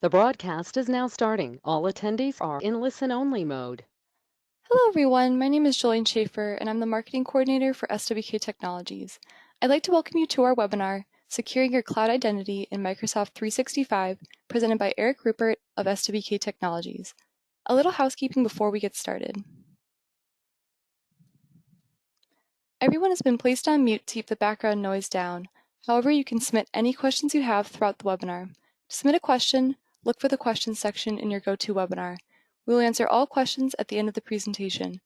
The broadcast is now starting. All attendees are in listen-only mode. Hello everyone, my name is Jolene Schaefer and I'm the Marketing Coordinator for SWK Technologies. I'd like to welcome you to our webinar, Securing Your Cloud Identity in Microsoft 365, presented by Eric Rupert of SWK Technologies. A little housekeeping before we get started. Everyone has been placed on mute to keep the background noise down. However, you can submit any questions you have throughout the webinar. To submit a question, look for the questions section in your GoToWebinar. We will answer all questions at the end of the presentation.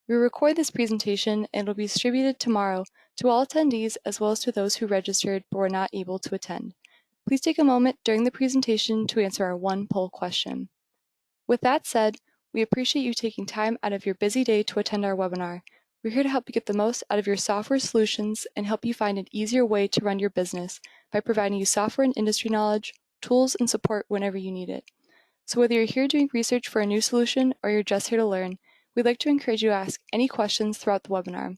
We record this presentation and it will be distributed tomorrow to all attendees as well as to those who registered but were not able to attend. Please take a moment during the presentation to answer our one poll question. With that said, we appreciate you taking time out of your busy day to attend our webinar. We're here to help you get the most out of your software solutions and help you find an easier way to run your business by providing you software and industry knowledge, tools, and support whenever you need it. So whether you're here doing research for a new solution or you're just here to learn, we'd like to encourage you to ask any questions throughout the webinar.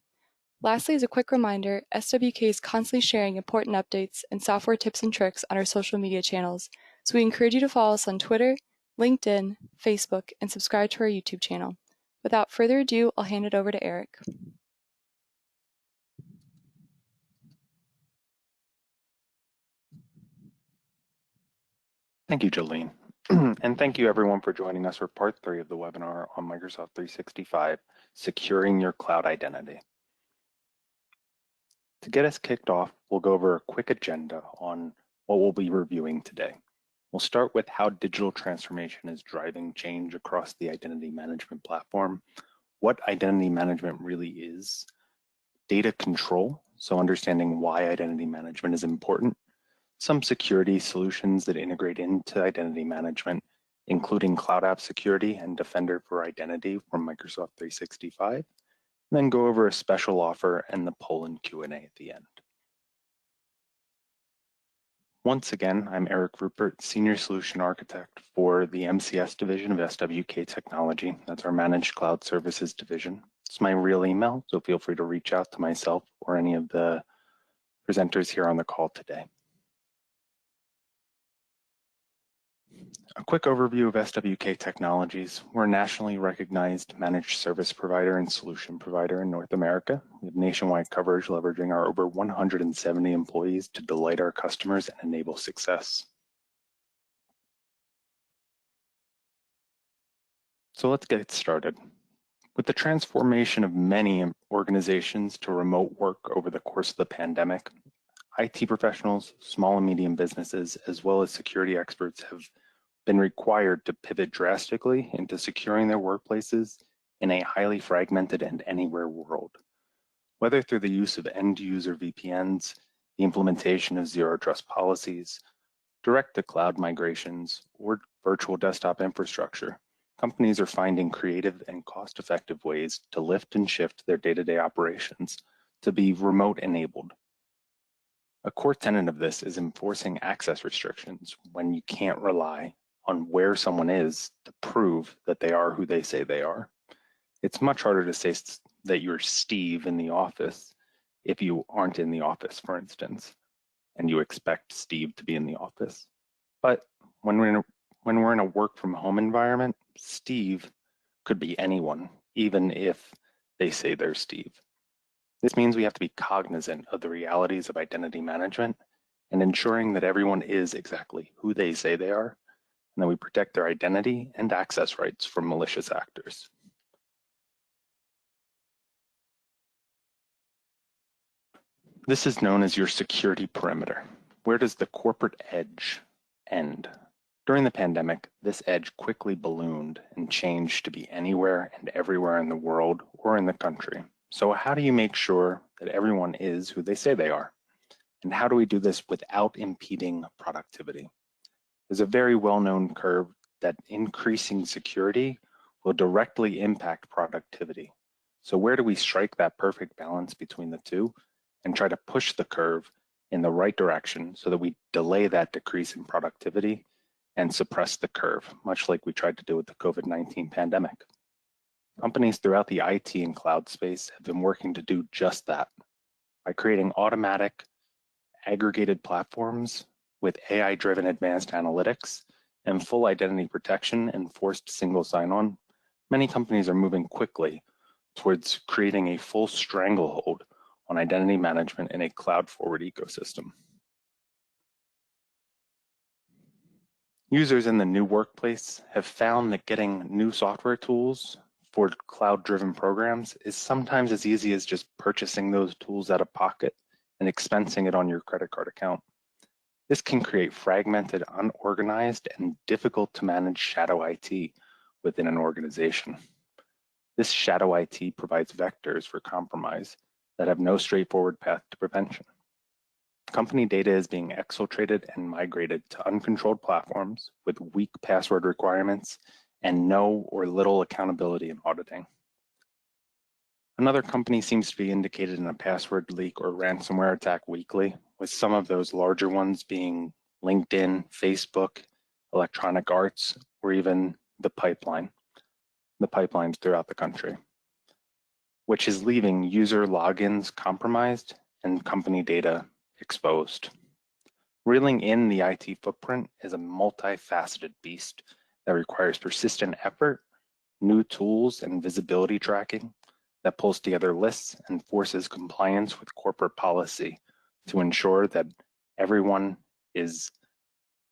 Lastly, as a quick reminder, SWK is constantly sharing important updates and software tips and tricks on our social media channels, so we encourage you to follow us on Twitter, LinkedIn, Facebook, and subscribe to our YouTube channel. Without further ado, I'll hand it over to Eric. Thank you, Jolene. And thank you everyone for joining us for part 3 of the webinar on Microsoft 365, Securing Your Cloud Identity. To get us kicked off, we'll go over a quick agenda on what we'll be reviewing today. We'll start with how digital transformation is driving change across the identity management platform, what identity management really is, data control, so understanding why identity management is important, some security solutions that integrate into identity management, including Cloud App Security and Defender for Identity from Microsoft 365, and then go over a special offer and the poll and Q&A at the end. Once again, I'm Eric Rupert, Senior Solution Architect for the MCS division of SWK Technology. That's our Managed Cloud Services division. It's my real email, so feel free to reach out to myself or any of the presenters here on the call today. A quick overview of SWK Technologies. We're a nationally recognized managed service provider and solution provider in North America. We have nationwide coverage leveraging our over 170 employees to delight our customers and enable success. So let's get started. With the transformation of many organizations to remote work over the course of the pandemic, IT professionals, small and medium businesses, as well as security experts have been required to pivot drastically into securing their workplaces in a highly fragmented and anywhere world. Whether through the use of end-user VPNs, the implementation of zero-trust policies, direct-to-cloud migrations, or virtual desktop infrastructure, companies are finding creative and cost-effective ways to lift and shift their day-to-day operations to be remote-enabled. A core tenet of this is enforcing access restrictions when you can't rely on where someone is to prove that they are who they say they are. It's much harder to say that you're Steve in the office if you aren't in the office, for instance, and you expect Steve to be in the office. But when we're in a work from home environment, Steve could be anyone, even if they say they're Steve. This means we have to be cognizant of the realities of identity management and ensuring that everyone is exactly who they say they are, and that we protect their identity and access rights from malicious actors. This is known as your security perimeter. Where does the corporate edge end? During the pandemic, this edge quickly ballooned and changed to be anywhere and everywhere in the world or in the country. So how do you make sure that everyone is who they say they are? And how do we do this without impeding productivity? There's a very well-known curve that increasing security will directly impact productivity. So where do we strike that perfect balance between the two and try to push the curve in the right direction so that we delay that decrease in productivity and suppress the curve, much like we tried to do with the COVID-19 pandemic? Companies throughout the IT and cloud space have been working to do just that by creating automatic, aggregated platforms with AI-driven advanced analytics and full identity protection and forced single sign-on, many companies are moving quickly towards creating a full stranglehold on identity management in a cloud-forward ecosystem. Users in the new workplace have found that getting new software tools for cloud-driven programs is sometimes as easy as just purchasing those tools out of pocket and expensing it on your credit card account. This can create fragmented, unorganized, and difficult to manage shadow IT within an organization. This shadow IT provides vectors for compromise that have no straightforward path to prevention. Company data is being exfiltrated and migrated to uncontrolled platforms with weak password requirements and no or little accountability in auditing. Another company seems to be indicated in a password leak or ransomware attack weekly, with some of those larger ones being LinkedIn, Facebook, Electronic Arts, or even the pipelines throughout the country, which is leaving user logins compromised and company data exposed. Reeling in the IT footprint is a multifaceted beast that requires persistent effort, new tools, and visibility tracking that pulls together lists and forces compliance with corporate policy to ensure that everyone is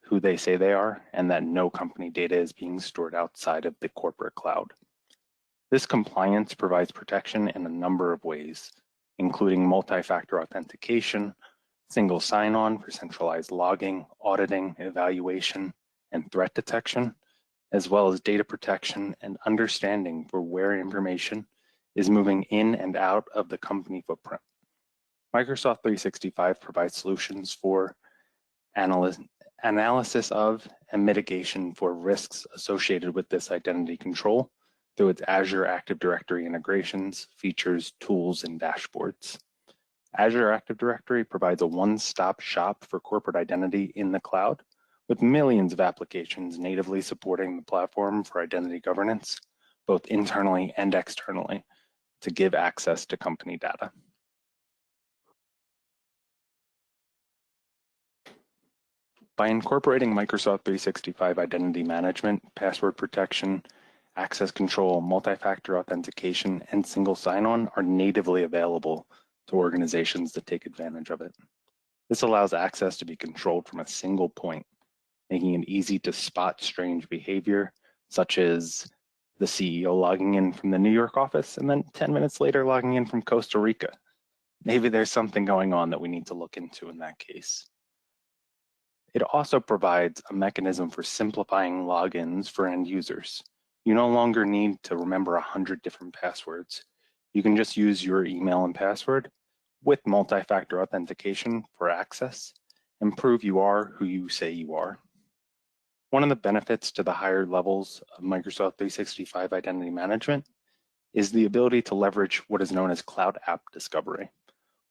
who they say they are and that no company data is being stored outside of the corporate cloud. This compliance provides protection in a number of ways, including multi-factor authentication, single sign-on for centralized logging, auditing, evaluation, and threat detection, as well as data protection and understanding for where information is moving in and out of the company footprint. Microsoft 365 provides solutions for analysis of and mitigation for risks associated with this identity control through its Azure Active Directory integrations, features, tools, and dashboards. Azure Active Directory provides a one-stop shop for corporate identity in the cloud, with millions of applications natively supporting the platform for identity governance, both internally and externally, to give access to company data. By incorporating Microsoft 365 identity management, password protection, access control, multi-factor authentication, and single sign-on are natively available to organizations that take advantage of it. This allows access to be controlled from a single point, making it easy to spot strange behavior, such as the CEO logging in from the New York office and then 10 minutes later logging in from Costa Rica. Maybe there's something going on that we need to look into in that case. It also provides a mechanism for simplifying logins for end users. You no longer need to remember 100 different passwords. You can just use your email and password with multi-factor authentication for access and prove you are who you say you are. One of the benefits to the higher levels of Microsoft 365 identity management is the ability to leverage what is known as cloud app discovery.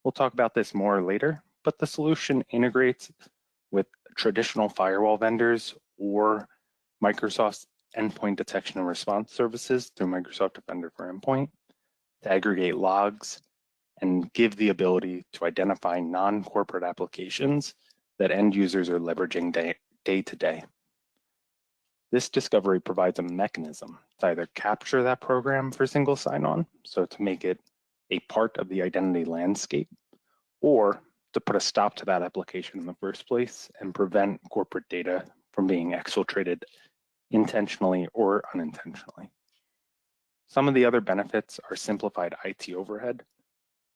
We'll talk about this more later, but the solution integrates with traditional firewall vendors or Microsoft's endpoint detection and response services through Microsoft Defender for Endpoint to aggregate logs and give the ability to identify non-corporate applications that end users are leveraging day to day. This discovery provides a mechanism to either capture that program for single sign-on, so to make it a part of the identity landscape, or to put a stop to that application in the first place and prevent corporate data from being exfiltrated intentionally or unintentionally. Some of the other benefits are simplified IT overhead,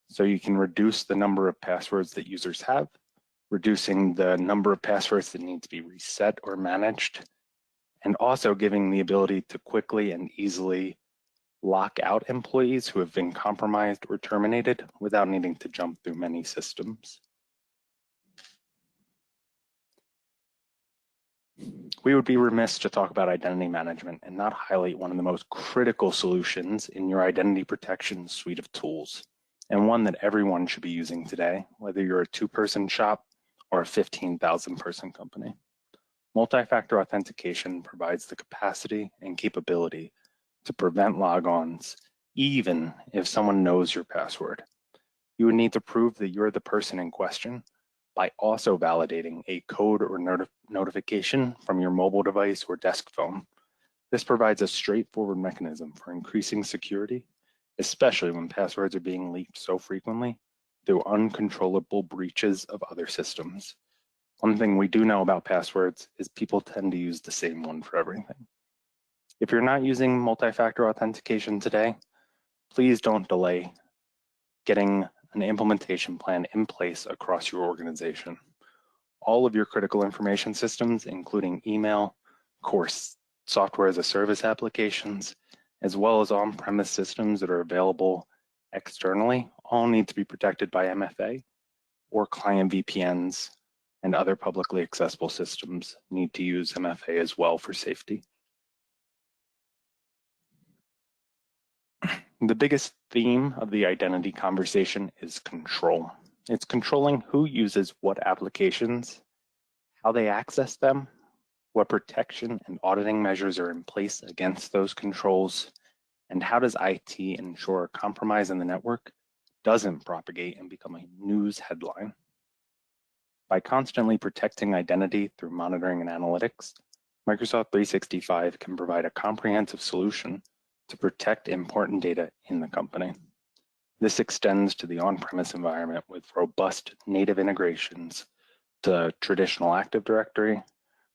so you can reduce the number of passwords that users have, reducing the number of passwords that need to be reset or managed, and also giving the ability to quickly and easily lock out employees who have been compromised or terminated without needing to jump through many systems. We would be remiss to talk about identity management and not highlight one of the most critical solutions in your identity protection suite of tools, and one that everyone should be using today, whether you're a 2-person shop or a 15,000-person company. Multi-factor authentication provides the capacity and capability to prevent logons, even if someone knows your password. You would need to prove that you're the person in question by also validating a code or notification from your mobile device or desk phone. This provides a straightforward mechanism for increasing security, especially when passwords are being leaked so frequently through uncontrollable breaches of other systems. One thing we do know about passwords is people tend to use the same one for everything. If you're not using multi-factor authentication today, please don't delay getting an implementation plan in place across your organization. All of your critical information systems, including email, course, software as a service applications, as well as on-premise systems that are available externally, all need to be protected by MFA, or client VPNs and other publicly accessible systems need to use MFA as well for safety. The biggest theme of the identity conversation is control. It's controlling who uses what applications, how they access them, what protection and auditing measures are in place against those controls, and how does IT ensure a compromise in the network doesn't propagate and become a news headline. By constantly protecting identity through monitoring and analytics, Microsoft 365 can provide a comprehensive solution to protect important data in the company. This extends to the on-premise environment with robust native integrations to traditional Active Directory,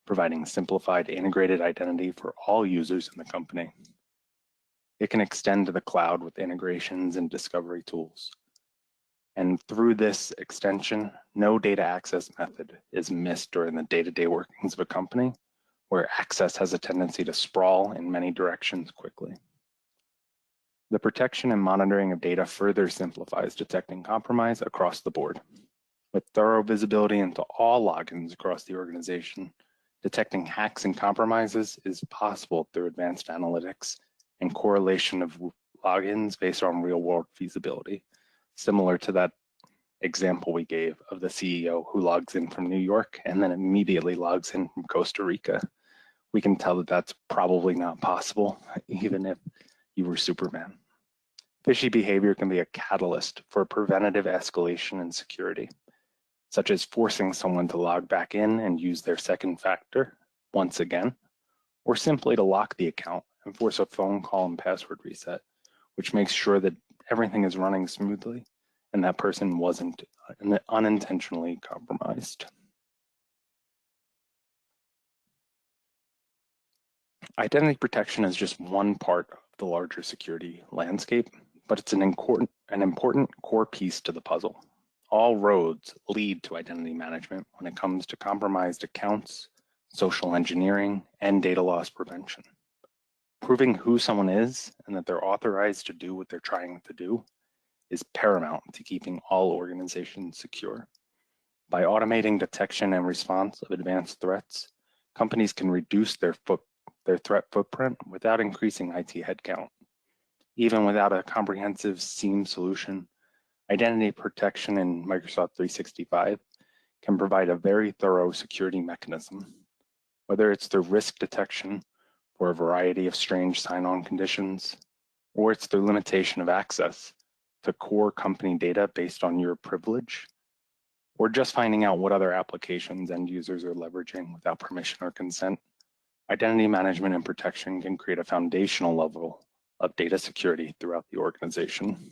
providing simplified integrated identity for all users in the company. It can extend to the cloud with integrations and discovery tools. And through this extension, no data access method is missed during the day-to-day workings of a company, where access has a tendency to sprawl in many directions quickly. The protection and monitoring of data further simplifies detecting compromise across the board. With thorough visibility into all logins across the organization, detecting hacks and compromises is possible through advanced analytics and correlation of logins based on real-world feasibility, similar to that example we gave of the CEO who logs in from New York and then immediately logs in from Costa Rica. We can tell that that's probably not possible, even if you were Superman. Fishy behavior can be a catalyst for preventative escalation in security, such as forcing someone to log back in and use their second factor once again, or simply to lock the account and force a phone call and password reset, which makes sure that everything is running smoothly and that person wasn't unintentionally compromised. Identity protection is just one part of the larger security landscape, but it's an important core piece to the puzzle. All roads lead to identity management when it comes to compromised accounts, social engineering, and data loss prevention. Proving who someone is and that they're authorized to do what they're trying to do is paramount to keeping all organizations secure. By automating detection and response of advanced threats, companies can reduce their threat footprint without increasing IT headcount. Even without a comprehensive SIEM solution, identity protection in Microsoft 365 can provide a very thorough security mechanism, whether it's through risk detection for a variety of strange sign-on conditions, or it's through limitation of access to core company data based on your privilege, or just finding out what other applications end users are leveraging without permission or consent. Identity management and protection can create a foundational level of data security throughout the organization.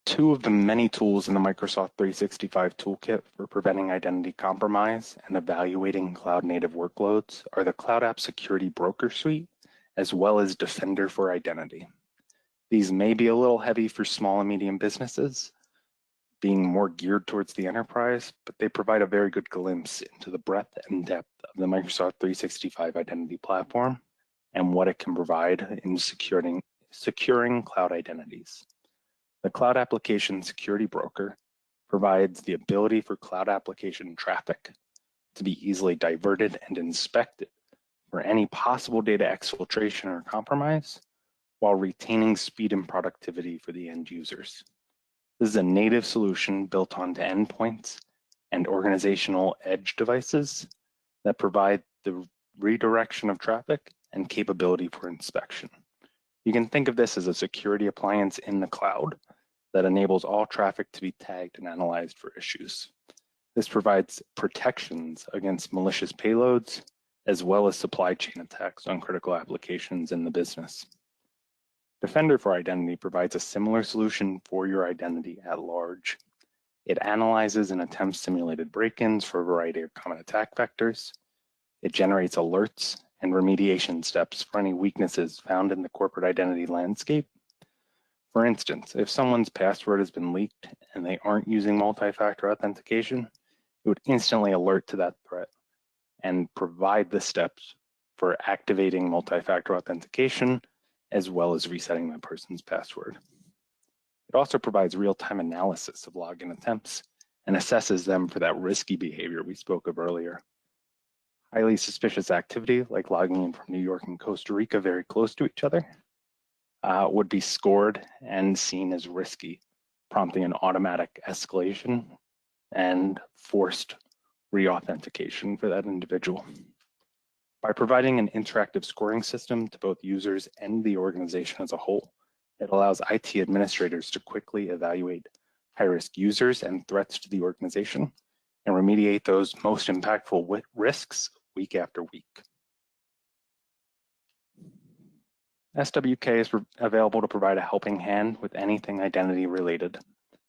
Two of the many tools in the Microsoft 365 toolkit for preventing identity compromise and evaluating cloud-native workloads are the Cloud App Security Broker Suite, as well as Defender for Identity. These may be a little heavy for small and medium businesses, being more geared towards the enterprise, but they provide a very good glimpse into the breadth and depth of the Microsoft 365 identity platform and what it can provide in securing cloud identities. The Cloud Application Security Broker provides the ability for cloud application traffic to be easily diverted and inspected for any possible data exfiltration or compromise, while retaining speed and productivity for the end users. This is a native solution built onto endpoints and organizational edge devices that provide the redirection of traffic and capability for inspection. You can think of this as a security appliance in the cloud that enables all traffic to be tagged and analyzed for issues. This provides protections against malicious payloads, as well as supply chain attacks on critical applications in the business. Defender for Identity provides a similar solution for your identity at large. It analyzes and attempts simulated break-ins for a variety of common attack vectors. It generates alerts and remediation steps for any weaknesses found in the corporate identity landscape. For instance, if someone's password has been leaked and they aren't using multi-factor authentication, it would instantly alert to that threat and provide the steps for activating multi-factor authentication, as well as resetting that person's password. It also provides real-time analysis of login attempts and assesses them for that risky behavior we spoke of earlier. Highly suspicious activity, like logging in from New York and Costa Rica very close to each other, would be scored and seen as risky, prompting an automatic escalation and forced re-authentication for that individual. By providing an interactive scoring system to both users and the organization as a whole, it allows IT administrators to quickly evaluate high-risk users and threats to the organization and remediate those most impactful risks week after week. SWK is available to provide a helping hand with anything identity related.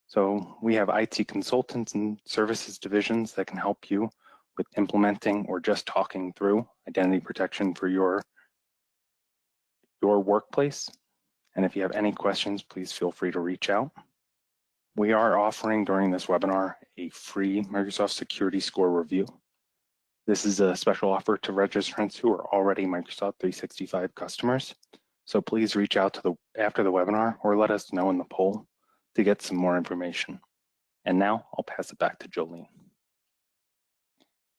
So we have IT consultants and services divisions that can help you with implementing or just talking through identity protection for your workplace. And if you have any questions, please feel free to reach out. We are offering during this webinar a free Microsoft Security Score review. This is a special offer to registrants who are already Microsoft 365 customers. So please reach out after the webinar or let us know in the poll to get some more information. And now I'll pass it back to Jolene.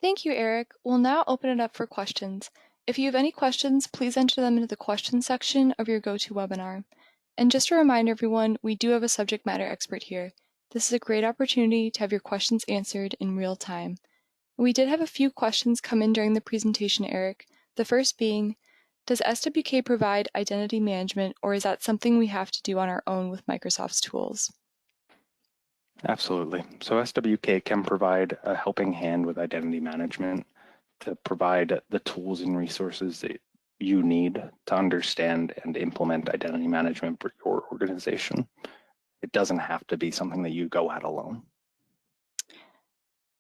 Thank you, Eric. We'll now open it up for questions. If you have any questions, please enter them into the questions section of your GoToWebinar. And just a reminder, everyone, we do have a subject matter expert here. This is a great opportunity to have your questions answered in real time. We did have a few questions come in during the presentation, Eric. The first being, does SWK provide identity management, or is that something we have to do on our own with Microsoft's tools? Absolutely. So SWK can provide a helping hand with identity management to provide the tools and resources that you need to understand and implement identity management for your organization. It doesn't have to be something that you go at alone.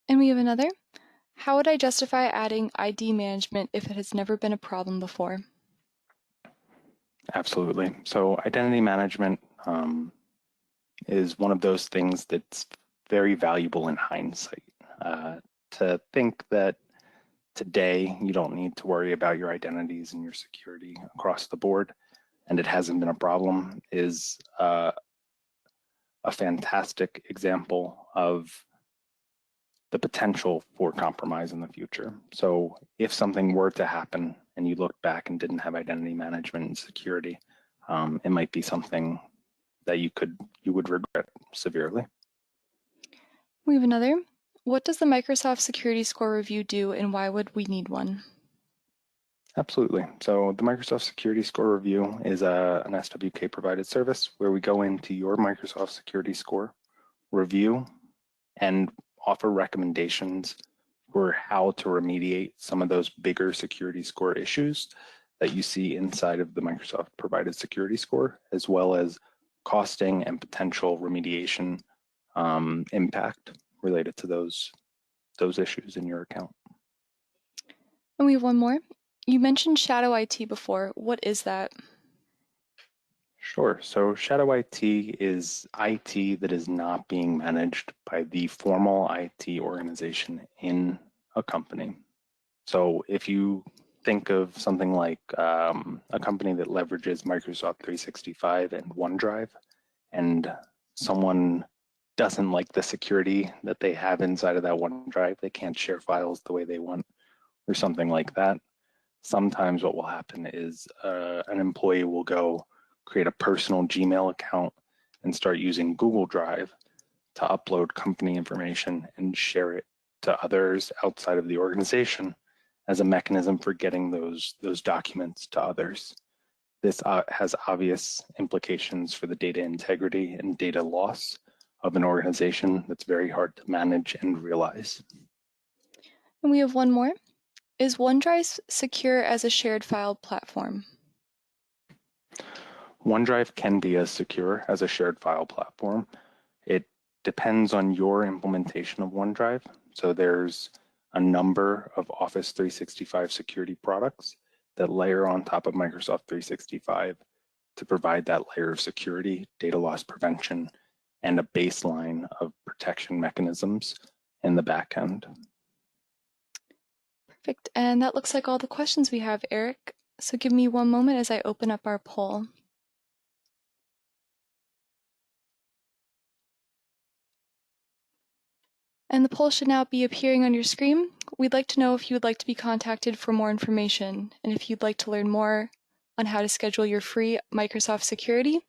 And we have another. How would I justify adding ID management if it has never been a problem before? Absolutely. So identity management is one of those things that's very valuable in hindsight. To think that today you don't need to worry about your identities and your security across the board, and it hasn't been a problem, is a fantastic example of the potential for compromise in the future. So if something were to happen and you look back and didn't have identity management and security, it might be something that you would regret severely. We have another. What does the Microsoft Security Score Review do, and why would we need one? Absolutely. So the Microsoft Security Score Review is an SWK provided service where we go into your Microsoft Security Score, review, and offer recommendations for how to remediate some of those bigger security score issues that you see inside of the Microsoft provided security score, as well as costing and potential remediation impact related to those issues in your account. And we have one more. You mentioned shadow IT before. What is that? Sure. So shadow IT is IT that is not being managed by the formal IT organization in a company. So if you think of something like a company that leverages Microsoft 365 and OneDrive, and someone doesn't like the security that they have inside of that OneDrive, they can't share files the way they want, or something like that. Sometimes what will happen is an employee will go create a personal Gmail account and start using Google Drive to upload company information and share it to others outside of the organization as a mechanism for getting those documents to others. This has obvious implications for the data integrity and data loss of an organization that's very hard to manage and realize. And we have one more. Is OneDrive secure as a shared file platform? OneDrive can be as secure as a shared file platform. It depends on your implementation of OneDrive. So there's a number of Office 365 security products that layer on top of Microsoft 365 to provide that layer of security, data loss prevention, and a baseline of protection mechanisms in the back end. Perfect. And that looks like all the questions we have, Eric. So give me one moment as I open up our poll. And the poll should now be appearing on your screen. We'd like to know if you would like to be contacted for more information, and if you'd like to learn more on how to schedule your free Microsoft security,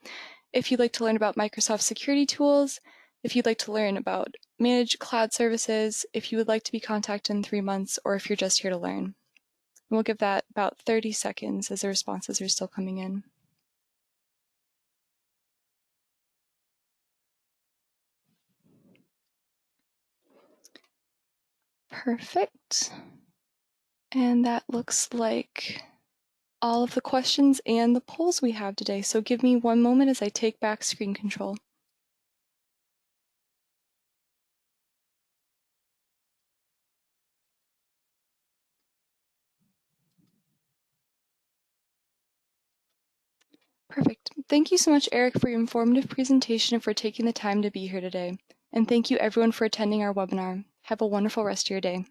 if you'd like to learn about Microsoft security tools, if you'd like to learn about managed cloud services, if you would like to be contacted in 3 months, or if you're just here to learn. And we'll give that about 30 seconds as the responses are still coming in. Perfect. And that looks like all of the questions and the polls we have today. So give me one moment as I take back screen control. Perfect. Thank you so much, Eric, for your informative presentation and for taking the time to be here today. And thank you everyone for attending our webinar. Have a wonderful rest of your day.